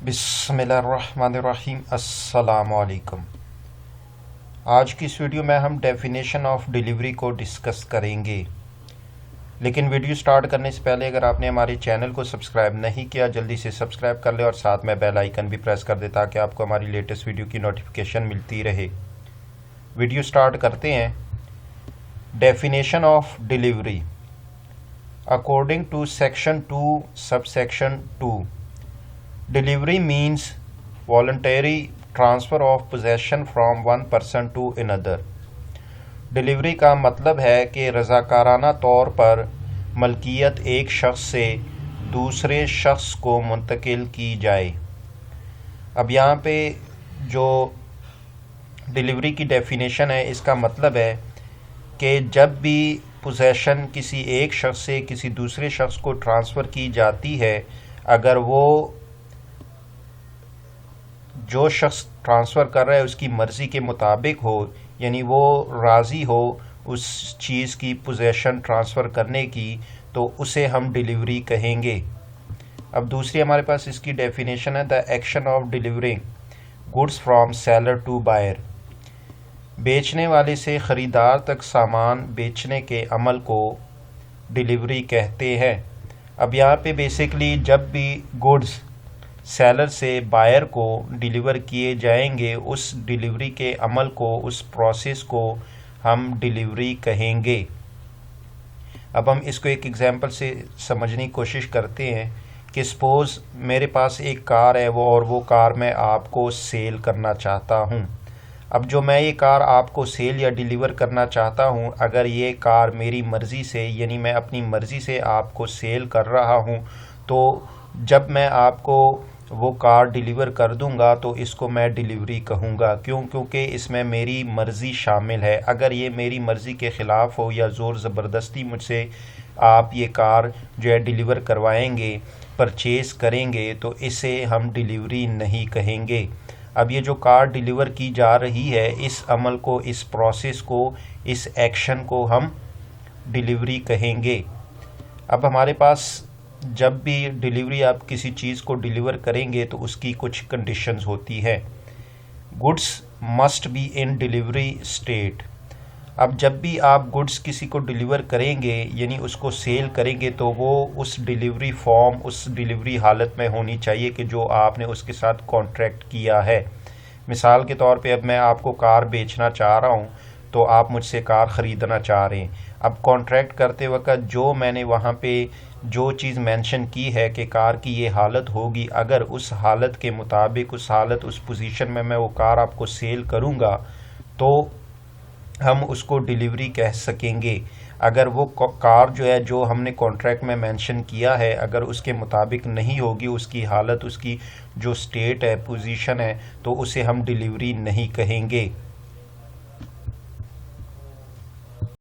बिस्मिल्लाहिर्रहमानिर्रहीम। अस्सलामुअलैकुम। आज की इस वीडियो में हम डेफिनेशन ऑफ डिलीवरी को डिस्कस करेंगे। लेकिन वीडियो स्टार्ट करने से पहले अगर आपने हमारे चैनल को सब्सक्राइब नहीं किया जल्दी से सब्सक्राइब कर ले और साथ में बेल आइकन भी प्रेस कर दे ताकि आपको हमारी लेटेस्ट वीडियो की नोटिफिकेशन मिलती रहे। वीडियो स्टार्ट करते हैं। Definition of delivery according to section 2 subsection 2, delivery means voluntary transfer of possession from one person to another। Delivery का मतलब है कि रज़ाकाराना तौर पर मलकियत एक शख्स से दूसरे शख्स को मुंतकिल की जाए। अब यहाँ पे जो डिलीवरी की डेफिनेशन है इसका मतलब है कि जब भी पोजेशन किसी एक शख्स से किसी दूसरे शख्स को ट्रांसफ़र की जाती है, अगर वो जो शख्स ट्रांसफ़र कर रहा है उसकी मर्ज़ी के मुताबिक हो, यानी वो राज़ी हो उस चीज़ की पोजेशन ट्रांसफ़र करने की, तो उसे हम डिलीवरी कहेंगे। अब दूसरी हमारे पास इसकी डेफिनेशन है the action of delivering goods from seller to buyer. बेचने वाले से ख़रीदार तक सामान बेचने के अमल को डिलीवरी कहते हैं। अब यहाँ पे बेसिकली जब भी गुड्स सेलर से बायर को डिलीवर किए जाएंगे उस डिलीवरी के अमल को, उस प्रोसेस को हम डिलीवरी कहेंगे। अब हम इसको एक एग्जांपल से समझने की कोशिश करते हैं कि सपोज़ मेरे पास एक कार है और वो कार मैं आपको सेल करना चाहता हूँ। अब जो मैं ये कार आपको सेल या डिलीवर करना चाहता हूँ, अगर ये कार मेरी मर्ज़ी से यानी मैं अपनी मर्ज़ी से आपको सेल कर रहा हूँ, तो जब मैं आपको वो कार डिलीवर कर दूंगा तो इसको मैं डिलीवरी कहूँगा। क्यों? क्योंकि इसमें मेरी मर्ज़ी शामिल है। अगर ये मेरी मर्ज़ी के ख़िलाफ़ हो या ज़ोर ज़बरदस्ती मुझसे आप ये कार जो है डिलीवर करवाएंगे, परचेज़ करेंगे, तो इसे हम डिलीवरी नहीं कहेंगे। अब ये जो कार डिलीवर की जा रही है, इस अमल को, इस प्रोसेस को, इस एक्शन को हम डिलीवरी कहेंगे। अब हमारे पास जब भी डिलीवरी आप किसी चीज़ को डिलीवर करेंगे तो उसकी कुछ कंडीशंस होती है। Goods must be in delivery state. अब जब भी आप गुड्स किसी को डिलीवर करेंगे यानी उसको सेल करेंगे, तो वो उस डिलीवरी फॉर्म, उस डिलीवरी हालत में होनी चाहिए कि जो आपने उसके साथ कॉन्ट्रैक्ट किया है। मिसाल के तौर पे अब मैं आपको कार बेचना चाह रहा हूँ तो आप मुझसे कार ख़रीदना चाह रहे हैं। अब कॉन्ट्रैक्ट करते वक्त जो मैंने वहाँ पे जो चीज़ मेंशन की है कि कार की ये हालत होगी, अगर उस हालत के मुताबिक, उस हालत, उस पोजीशन में मैं वो कार आपको सेल करूँगा तो हम उसको डिलीवरी कह सकेंगे। अगर वो कार जो है जो हमने कॉन्ट्रैक्ट में मेंशन किया है अगर उसके मुताबिक नहीं होगी, उसकी हालत, उसकी जो स्टेट है, पोजीशन है, तो उसे हम डिलीवरी नहीं कहेंगे।